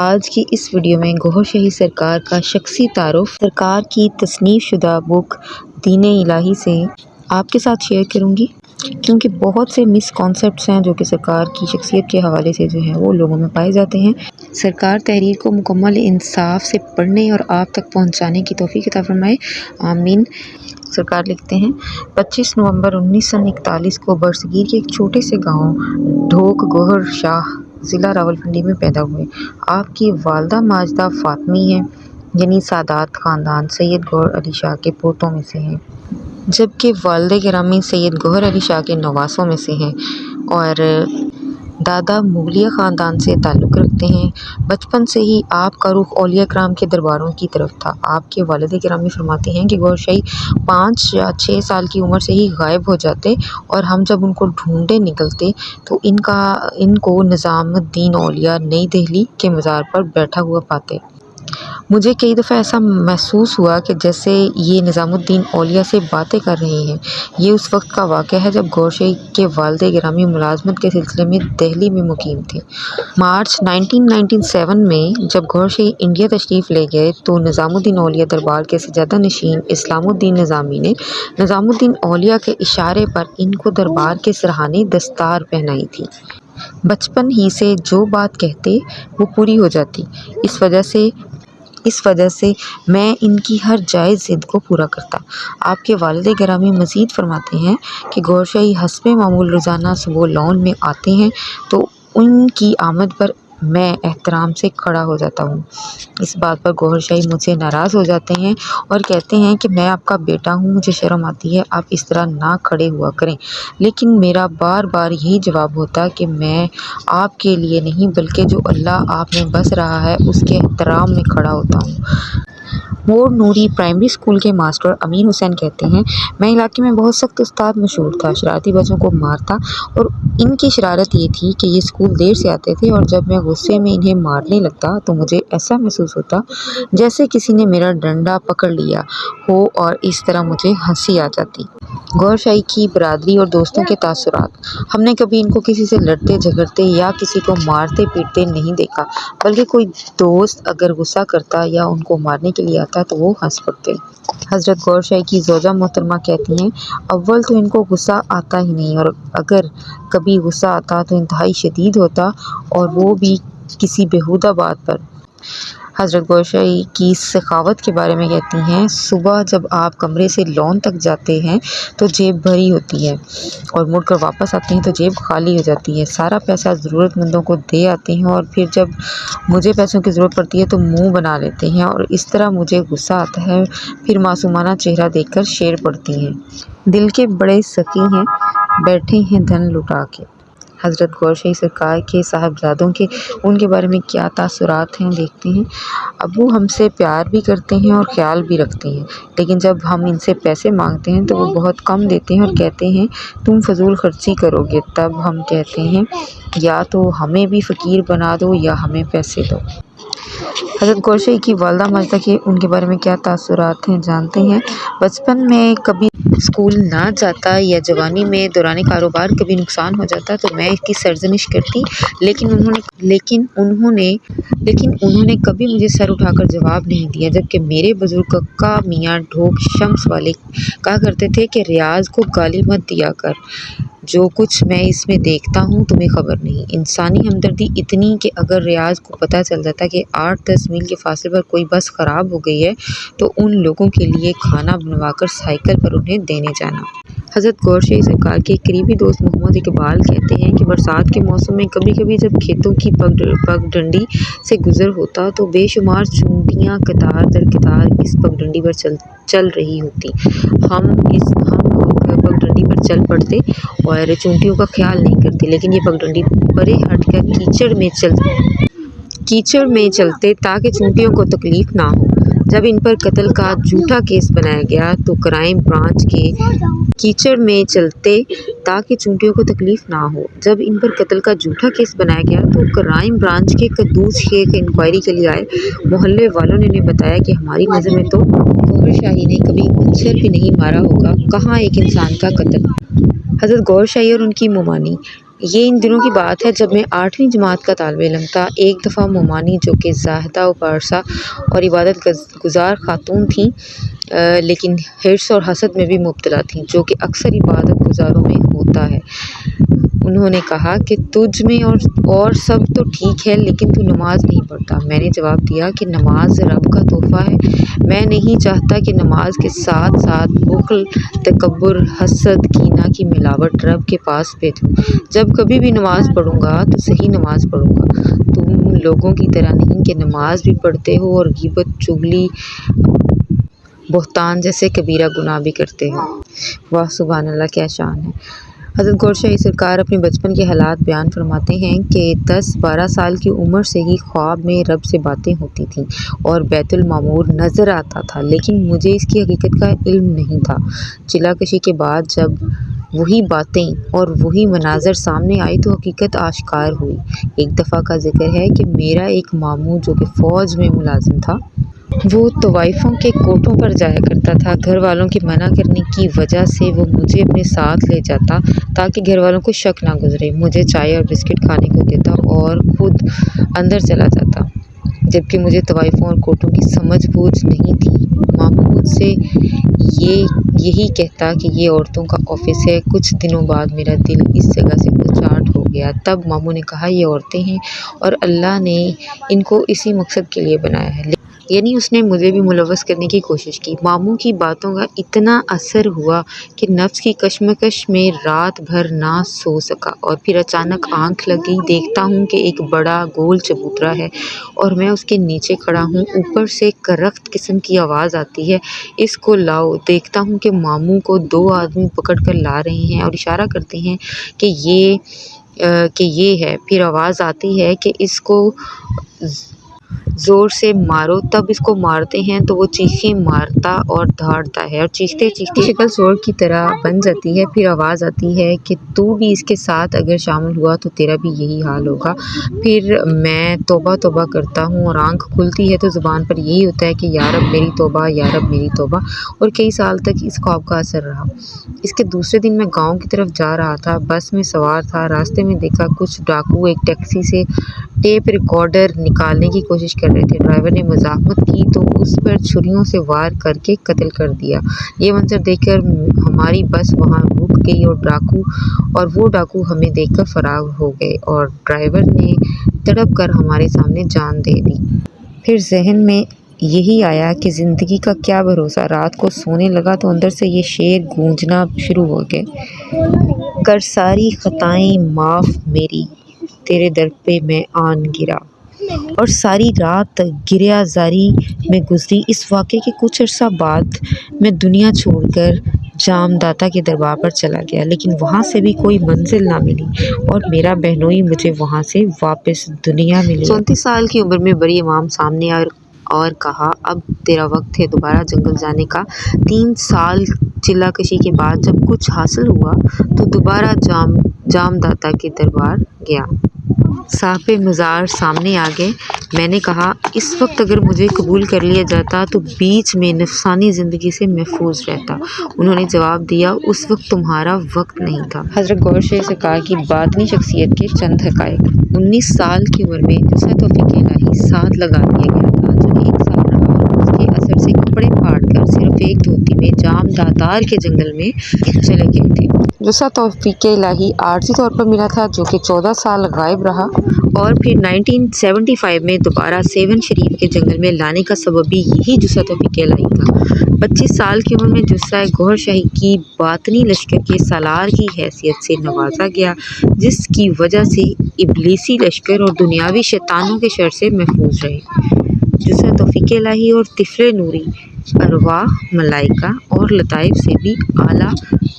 آج کی اس ویڈیو میں گوہر شاہی سرکار کا شخصی تعارف سرکار کی تصنیف شدہ بک دین الہی سے آپ کے ساتھ شیئر کروں گی، کیونکہ بہت سے مس کانسیپٹس ہیں جو کہ سرکار کی شخصیت کے حوالے سے جو ہیں وہ لوگوں میں پائے جاتے ہیں۔ سرکار تحریر کو مکمل انصاف سے پڑھنے اور آپ تک پہنچانے کی توفیق عطا فرمائے، آمین۔ سرکار لکھتے ہیں 25 نومبر 1941 کو برصغیر کے ایک چھوٹے سے گاؤں ڈھوک گوہر شاہ ضلع راولپنڈی میں پیدا ہوئے۔ آپ کی والدہ ماجدہ فاطمی ہیں، یعنی سادات خاندان سید گوہر علی شاہ کے پوتوں میں سے ہیں، جبکہ والد گرامی سید گوہر علی شاہ کے نواسوں میں سے ہیں اور دادا مغلیہ خاندان سے تعلق رکھتے ہیں۔ بچپن سے ہی آپ کا رخ اولیاء کرام کے درباروں کی طرف تھا۔ آپ کے والد گرامی فرماتے ہیں کہ گوہر شاہی 5 یا 6 سال کی عمر سے ہی غائب ہو جاتے اور ہم جب ان کو ڈھونڈنے نکلتے تو ان کو نظام الدین اولیاء نئی دہلی کے مزار پر بیٹھا ہوا پاتے۔ مجھے کئی دفعہ ایسا محسوس ہوا کہ جیسے یہ نظام الدین اولیاء سے باتیں کر رہے ہیں۔ یہ اس وقت کا واقعہ ہے جب گوہر شاہی کے والد گرامی ملازمت کے سلسلے میں دہلی میں مقیم تھے۔ مارچ 1997 میں جب گوہر شاہی انڈیا تشریف لے گئے تو نظام الدین اولیاء دربار کے سجادہ نشین اسلام الدین نظامی نے نظام الدین اولیاء کے اشارے پر ان کو دربار کے سرہانے دستار پہنائی تھی۔ بچپن ہی سے جو بات کہتے وہ پوری ہو جاتی، اس وجہ سے میں ان کی ہر جائز ضد کو پورا کرتا۔ آپ کے والد گرامی مزید فرماتے ہیں کہ گوہر شاہی حسب معمول روزانہ صبح لان میں آتے ہیں تو ان کی آمد پر میں احترام سے کھڑا ہو جاتا ہوں۔ اس بات پر گوہر شاہی مجھ سے ناراض ہو جاتے ہیں اور کہتے ہیں کہ میں آپ کا بیٹا ہوں، مجھے شرم آتی ہے، آپ اس طرح نہ کھڑے ہوا کریں، لیکن میرا بار بار یہی جواب ہوتا کہ میں آپ کے لیے نہیں بلکہ جو اللہ آپ میں بس رہا ہے اس کے احترام میں کھڑا ہوتا ہوں۔ مور نوری پرائمری اسکول کے ماسٹر امین حسین کہتے ہیں میں علاقے میں بہت سخت استاد مشہور تھا، شرارتی بچوں کو مارتا، اور ان کی شرارت یہ تھی کہ یہ اسکول دیر سے آتے تھے اور جب میں غصے میں انہیں مارنے لگتا تو مجھے ایسا محسوس ہوتا جیسے کسی نے میرا ڈنڈا پکڑ لیا ہو اور اس طرح مجھے ہنسی آ جاتی۔ گوہر شاہی کی برادری اور دوستوں کے تاثرات: ہم نے کبھی ان کو کسی سے لڑتے جھگڑتے یا کسی کو مارتے پیٹتے نہیں دیکھا، بلکہ کوئی دوست اگر غصہ کرتا یا ان کو مارنے کے لیے آتا تو وہ ہنس پڑتے۔ حضرت گوہر شاہی کی زوجہ محترمہ کہتی ہیں اول تو ان کو غصہ آتا ہی نہیں، اور اگر کبھی غصہ آتا تو انتہائی شدید ہوتا اور وہ بھی کسی بیہودہ بات پر۔ حضرت گوہر شاہی کی سخاوت کے بارے میں کہتی ہیں صبح جب آپ کمرے سے لان تک جاتے ہیں تو جیب بھری ہوتی ہے اور مڑ کر واپس آتے ہیں تو جیب خالی ہو جاتی ہے، سارا پیسہ ضرورت مندوں کو دے آتے ہیں اور پھر جب مجھے پیسوں کی ضرورت پڑتی ہے تو منہ بنا لیتے ہیں اور اس طرح مجھے غصہ آتا ہے، پھر معصومانہ چہرہ دیکھ کر شعر پڑھتی ہیں دل کے بڑے سخی ہیں بیٹھے ہیں دھن لٹا کے۔ حضرت گوہر شاہی سرکار کے صاحبزادوں کے ان کے بارے میں کیا تاثرات ہیں دیکھتے ہیں۔ ابو ہم سے پیار بھی کرتے ہیں اور خیال بھی رکھتے ہیں، لیکن جب ہم ان سے پیسے مانگتے ہیں تو وہ بہت کم دیتے ہیں اور کہتے ہیں تم فضول خرچی کرو گے، تب ہم کہتے ہیں یا تو ہمیں بھی فقیر بنا دو یا ہمیں پیسے دو۔ حضرت گوہر شاہی کی والدہ ماجدہ کے ان کے بارے میں کیا تاثرات ہیں جانتے ہیں۔ بچپن میں کبھی اسکول نہ جاتا یا جوانی میں دوران کاروبار کبھی نقصان ہو جاتا تو میں اس کی سرزنش کرتی، لیکن انہوں نے کبھی مجھے سر اٹھا کر جواب نہیں دیا، جبکہ میرے بزرگ ککا میاں ڈھوک شمس والے کہا کرتے تھے کہ ریاض کو گالی مت دیا کر، جو کچھ میں اس میں دیکھتا ہوں تمہیں خبر نہیں۔ انسانی ہمدردی اتنی کہ اگر ریاض کو پتہ چل جاتا کہ 8-10 میل کے فاصلے پر کوئی بس خراب ہو گئی ہے تو ان لوگوں کے لیے کھانا بنوا کر سائیکل پر انہیں دینے جانا۔ حضرت گوہر شاہی سرکار کے قریبی دوست محمد اقبال کہتے ہیں کہ برسات کے موسم میں کبھی کبھی جب کھیتوں کی پگڈنڈی سے گزر ہوتا تو بے شمار چونٹیاں قطار در قطار اس پگڈنڈی پر چل رہی ہوتی، ہم لوگ پگڈنڈی پر چل پڑتے اور چونٹیوں کا خیال نہیں کرتے، لیکن یہ پگڈنڈی پرے ہٹ کر کیچڑ میں چلتے تاکہ چونٹیوں کو تکلیف نہ ہو۔ جب ان پر قتل کا جھوٹا کیس بنایا گیا تو کرائم برانچ کے کیچڑ میں چلتے تاکہ چونٹیوں کو تکلیف نہ ہو۔ جب ان پر قتل کا جھوٹا کیس بنایا گیا تو کرائم برانچ کے قدوس شیخ انکوائری کے لیے آئے۔ محلے والوں نے انہیں بتایا کہ ہماری نظر میں تو گوہر شاہی نے کبھی مچھر بھی نہیں مارا ہوگا، کہاں ایک انسان کا قتل۔ حضرت گوہر شاہی اور ان کی ممانی: یہ ان دنوں کی بات ہے جب میں 8ویں جماعت کا طالب علم تھا۔ ایک دفعہ مومانی جو کہ زاہدہ و پارسا اور عبادت گزار خاتون تھیں لیکن حرص اور حسد میں بھی مبتلا تھیں، جو کہ اکثر عبادت گزاروں میں ہوتا ہے، انہوں نے کہا کہ تجھ میں اور سب تو ٹھیک ہے لیکن تو نماز نہیں پڑھتا۔ میں نے جواب دیا کہ نماز رب کا تحفہ ہے، میں نہیں چاہتا کہ نماز کے ساتھ ساتھ بخل، تکبر، حسد، کینہ کی ملاوٹ رب کے پاس بھیجوں۔ جب کبھی بھی نماز پڑھوں گا تو صحیح نماز پڑھوں گا، تم لوگوں کی طرح نہیں کہ نماز بھی پڑھتے ہو اور غیبت، چغلی، بہتان جیسے کبیرہ گناہ بھی کرتے ہو۔ واہ سبحان اللہ، کیا شان ہے۔ حضرت گور شاہی سرکار اپنے بچپن کے حالات بیان فرماتے ہیں کہ 10-12 سال کی عمر سے ہی خواب میں رب سے باتیں ہوتی تھیں اور بیت المعمور نظر آتا تھا، لیکن مجھے اس کی حقیقت کا علم نہیں تھا۔ چلا کشی کے بعد جب وہی باتیں اور وہی مناظر سامنے آئی تو حقیقت آشکار ہوئی۔ ایک دفعہ کا ذکر ہے کہ میرا ایک ماموں جو کہ فوج میں ملازم تھا، وہ طوائفوں کے کوٹوں پر جایا کرتا تھا۔ گھر والوں کے منع کرنے کی وجہ سے وہ مجھے اپنے ساتھ لے جاتا تاکہ گھر والوں کو شک نہ گزرے، مجھے چائے اور بسکٹ کھانے کو دیتا اور خود اندر چلا جاتا، جبکہ مجھے طوائفوں اور کوٹوں کی سمجھ بوجھ نہیں تھی۔ ماموں مجھ سے یہی کہتا کہ یہ عورتوں کا آفس ہے۔ کچھ دنوں بعد میرا دل اس جگہ سے اچاٹ ہو گیا۔ تب ماموں نے کہا یہ عورتیں ہیں اور اللہ نے ان کو اسی مقصد کے لیے بنایا ہے، یعنی اس نے مجھے بھی ملوث کرنے کی کوشش کی۔ ماموں کی باتوں کا اتنا اثر ہوا کہ نفس کی کشمکش میں رات بھر نہ سو سکا، اور پھر اچانک آنکھ لگ گئی، دیکھتا ہوں کہ ایک بڑا گول چبوترا ہے اور میں اس کے نیچے کھڑا ہوں، اوپر سے کرخت قسم کی آواز آتی ہے، اس کو لاؤ۔ دیکھتا ہوں کہ ماموں کو 2 آدمی پکڑ کر لا رہے ہیں اور اشارہ کرتے ہیں کہ یہ ہے۔ پھر آواز آتی ہے کہ اس کو زور سے مارو۔ تب اس کو مارتے ہیں تو وہ چیخیں مارتا اور دھاڑتا ہے اور چیختے چیختے شکل سور کی طرح بن جاتی ہے۔ پھر آواز آتی ہے کہ تو بھی اس کے ساتھ اگر شامل ہوا تو تیرا بھی یہی حال ہوگا۔ پھر میں توبہ توبہ کرتا ہوں اور آنکھ کھلتی ہے تو زبان پر یہی ہوتا ہے کہ یا رب میری توبہ، یا رب میری توبہ، اور کئی سال تک اس خواب کا اثر رہا۔ اس کے دوسرے دن میں گاؤں کی طرف جا رہا تھا، بس میں سوار تھا، راستے میں دیکھا کچھ ڈاکو ایک ٹیکسی سے ٹیپ ریکارڈر نکالنے کی کوشش کر رہے تھے۔ ڈرائیور نے مزاحمت کی تو اس پر چھریوں سے وار کر کے قتل کر دیا۔ یہ منظر دیکھ کر ہماری بس وہاں رک گئی اور وہ ڈاکو ہمیں دیکھ کر فرار ہو گئے اور ڈرائیور نے تڑپ کر ہمارے سامنے جان دے دی۔ پھر ذہن میں یہی آیا کہ زندگی کا کیا بھروسہ۔ رات کو سونے لگا تو اندر سے یہ شعر گونجنا شروع ہو گئے، کر ساری خطائیں معاف میری، تیرے در پہ میں آن گرا، اور ساری رات گریہ زاری میں گزری۔ اس واقعے کے کچھ عرصہ بعد میں دنیا چھوڑ کر جام داتا کے دربار پر چلا گیا، لیکن وہاں سے بھی کوئی منزل نہ ملی اور میرا بہنوئی مجھے وہاں سے واپس دنیا میں لے آیا۔ 34 سال کی عمر میں بڑی امام سامنے اور کہا اب تیرا وقت ہے دوبارہ جنگل جانے کا۔ 3 سال چلا کشی کے بعد جب کچھ حاصل ہوا تو دوبارہ جام داتا کے دربار گیا۔ صاحب مزار سامنے آ گئے۔ میں نے کہا اس وقت اگر مجھے قبول کر لیا جاتا تو بیچ میں نفسانی زندگی سے محفوظ رہتا۔ انہوں نے جواب دیا اس وقت تمہارا وقت نہیں تھا۔ حضرت گور شاہی سرکار کی باطنی شخصیت کے چند حقائق۔ 19 سال کی عمر میں جسا توفیق الہی ساتھ لگا دیا گیا تھا، جو 1 سال رہا اور اس کے اثر سے کپڑے پھاڑ کر صرف ایک دھوتی میں جام داتار کے جنگل میں چلے گئے تھے۔ جسا توفیق الہی عارضی طور پر ملا تھا جو کہ 14 سال غائب رہا اور پھر 1975 میں دوبارہ سیون شریف کے جنگل میں لانے کا سبب بھی یہی جسا توفیق الہی تھا۔ 25 سال کی عمر میں جسا گور شاہی کی باطنی لشکر کے سالار کی حیثیت سے نوازا گیا، جس کی وجہ سے ابلیسی لشکر اور دنیاوی شیطانوں کے شر سے محفوظ رہے۔ جسا توفیق الہی اور طفل نوری ارواح ملائکہ اور لطائف سے بھی اعلیٰ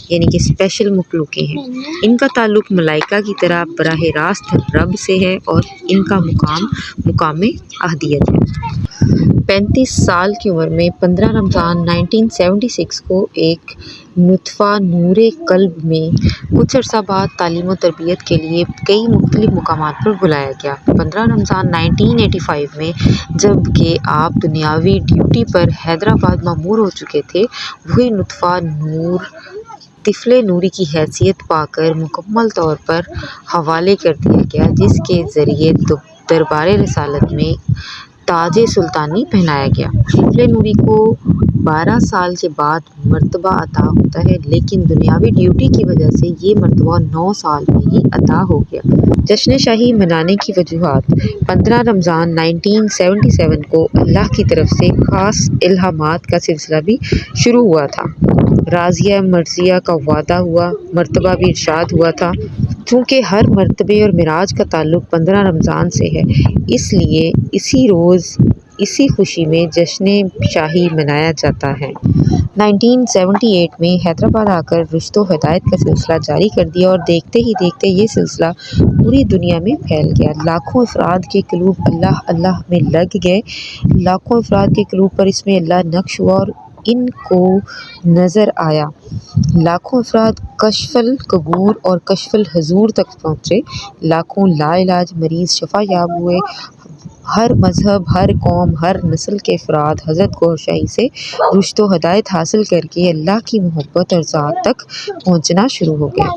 یعنی کہ اسپیشل مخلوقیں ہیں۔ ان کا تعلق ملائکہ کی طرح براہ راست رب سے ہے اور ان کا مقام احدیت ہے۔ 35 سال کی عمر میں 15 رمضان 1976 کو ایک نطفہ نور قلب میں کچھ عرصہ بعد تعلیم و تربیت کے لیے کئی مختلف مقامات پر بلایا گیا۔ 15 رمضان 1985 میں جب کہ آپ دنیاوی ڈیوٹی پر حیدرآباد مامور ہو چکے تھے، وہی نطفہ نور طفل نوری کی حیثیت پا کر مکمل طور پر حوالے کر دیا گیا، جس کے ذریعے دربار رسالت میں تاج سلطانی پہنایا گیا۔ طفل نوری کو 12 سال کے بعد مرتبہ عطا ہوتا ہے، لیکن دنیاوی ڈیوٹی کی وجہ سے یہ مرتبہ 9 سال میں ہی عطا ہو گیا۔ جشن شاہی منانے کی وجوہات: 15 رمضان 1977 کو اللہ کی طرف سے خاص الہامات کا سلسلہ بھی شروع ہوا تھا۔ راضیہ مرضیہ کا وعدہ ہوا مرتبہ بھی ارشاد ہوا تھا۔ چونکہ ہر مرتبے اور معراج کا تعلق 15 رمضان سے ہے، اس لیے اسی روز اسی خوشی میں جشن شاہی منایا جاتا ہے۔ 1978 میں حیدرآباد آ کر رشد و ہدایت کا سلسلہ جاری کر دیا اور دیکھتے ہی دیکھتے یہ سلسلہ پوری دنیا میں پھیل گیا۔ لاکھوں افراد کے قلوب اللہ اللہ میں لگ گئے۔ لاکھوں افراد کے قلوب پر اس میں اللہ نقش ہوا اور ان کو نظر آیا۔ لاکھوں افراد کشف القبور اور کشف الحضور تک پہنچے۔ لاکھوں لا علاج مریض شفا یاب ہوئے۔ ہر مذہب، ہر قوم، ہر نسل کے افراد حضرت گوھر شاہی سے رشد و ہدایت حاصل کر کے اللہ کی محبت اور ذات تک پہنچنا شروع ہو گئے۔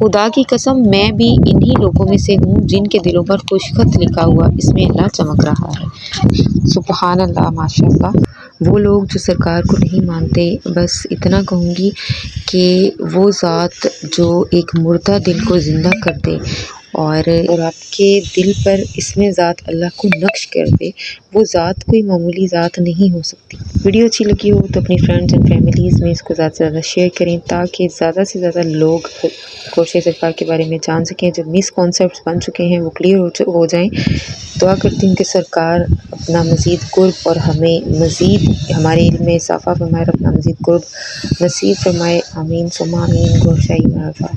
خدا کی قسم میں بھی انہی لوگوں میں سے ہوں جن کے دلوں پر خوش خط لکھا ہوا اس میں اللہ چمک رہا ہے۔ سبحان اللہ، ماشاء اللہ۔ وہ لوگ جو سرکار کو نہیں مانتے، بس اتنا کہوں گی کہ وہ ذات جو ایک مردہ دل کو زندہ کر دے اور آپ کے دل پر اس میں ذات اللہ کو نقش کر دے، وہ ذات کوئی معمولی ذات نہیں ہو سکتی۔ ویڈیو اچھی لگی ہو تو اپنی فرینڈز اینڈ فیملیز میں اس کو زیادہ سے زیادہ شیئر کریں تاکہ زیادہ سے زیادہ لوگ گوھر شاہی سرکار کے بارے میں جان سکیں۔ جو مس کانسیپٹس بن چکے ہیں وہ کلیئر ہو جائیں۔ دعا کرتی ہوں کہ سرکار اپنا مزید قرب اور ہمیں مزید ہمارے علم میں اضافہ فرمائے اور اپنا مزید قرب نصیب فرمائے۔ آمین ثم آمین۔ گوھر شاہی مرحبا۔